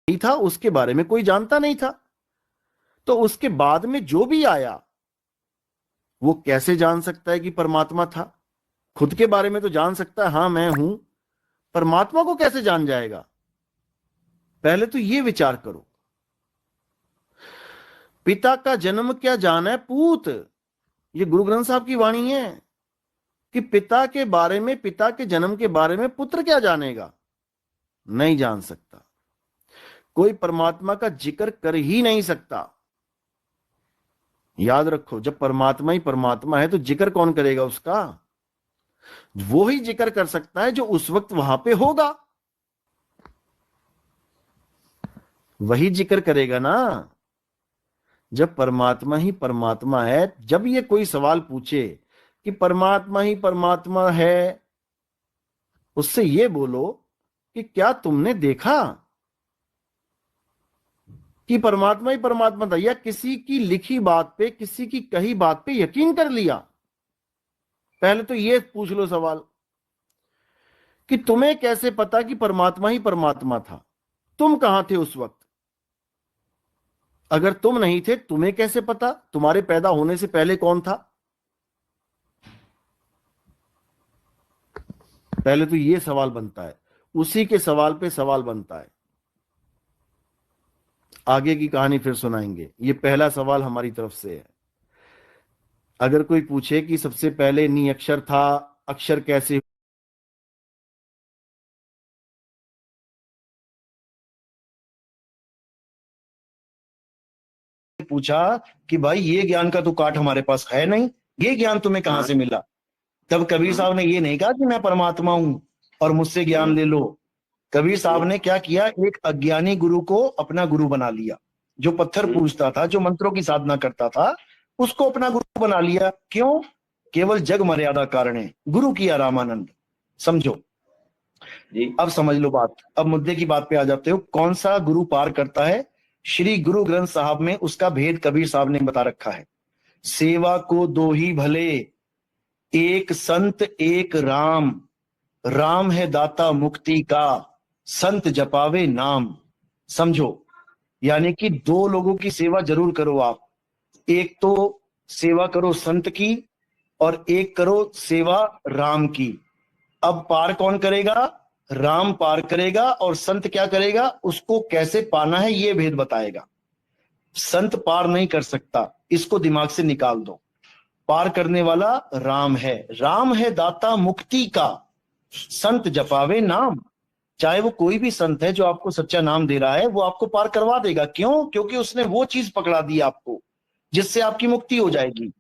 नहीं था उसके बारे में कोई जानता नहीं था। तो उसके बाद में जो भी आया वो कैसे जान सकता है कि परमात्मा था? खुद के बारे में तो जान सकता है, हां मैं हूं। परमात्मा को कैसे जान जाएगा? पहले तो ये विचार करो। पिता का जन्म क्या जाना है पूत, ये गुरु ग्रंथ साहब की वाणी है कि पिता के बारे में, पिता के जन्म के बारे में पुत्र क्या जानेगा? नहीं जान सकता। कोई परमात्मा का जिक्र कर ही नहीं सकता। याद रखो, जब परमात्मा ही परमात्मा है तो जिक्र कौन करेगा उसका? वो ही जिक्र कर सकता है जो उस वक्त वहां पे होगा, वही जिक्र करेगा ना। जब परमात्मा ही परमात्मा है, जब ये कोई सवाल पूछे कि परमात्मा ही परमात्मा है, उससे ये बोलो कि क्या तुमने देखा कि परमात्मा ही परमात्मा था, या किसी की लिखी बात पे, किसी की कही बात पे यकीन कर लिया? पहले तो ये पूछ लो सवाल कि तुम्हें कैसे पता कि परमात्मा ही परमात्मा था? तुम कहां थे उस वक्त? अगर तुम नहीं थे, तुम्हें कैसे पता? तुम्हारे पैदा होने से पहले कौन था? पहले तो ये सवाल बनता है, उसी के सवाल पे सवाल बनता है। आगे की कहानी फिर सुनाएंगे, ये पहला सवाल हमारी तरफ से है। अगर कोई पूछे कि सबसे पहले नी अक्षर था, अक्षर कैसे पूछा कि भाई ये ज्ञान का तो काट हमारे पास है नहीं, ये ज्ञान तुम्हें कहां से मिला? तब कबीर साहब ने ये नहीं कहा कि मैं परमात्मा हूं और मुझसे ज्ञान ले लो। कबीर साहब ने क्या किया, एक अज्ञानी गुरु को अपना गुरु बना लिया। जो पत्थर पूजता था, जो मंत्रों की साधना करता था, उसको अपना गुरु बना लिया। क्यों? केवल जग मर्यादा कारणे गुरु किया रामानंद। समझो जी। अब समझ लो बात। अब मुद्दे की बात पे आ जाते हो। कौन सा गुरु पार करता है? श्री गुरु ग्रंथ साहब में उसका भेद कबीर साहब ने बता रखा है। सेवा को दो ही भले, एक संत एक राम, राम है दाता मुक्ति का, संत जपावे नाम। समझो, यानी कि दो लोगों की सेवा जरूर करो आप। एक तो सेवा करो संत की और एक करो सेवा राम की। अब पार कौन करेगा? राम पार करेगा, और संत क्या करेगा, उसको कैसे पाना है ये भेद बताएगा। संत पार नहीं कर सकता, इसको दिमाग से निकाल दो। पार करने वाला राम है। राम है दाता मुक्ति का, संत जपावे नाम। चाहे वो कोई भी संत है जो आपको सच्चा नाम दे रहा है, वो आपको पार करवा देगा। क्यों? क्योंकि उसने वो चीज पकड़ा दी आपको जिससे आपकी मुक्ति हो जाएगी।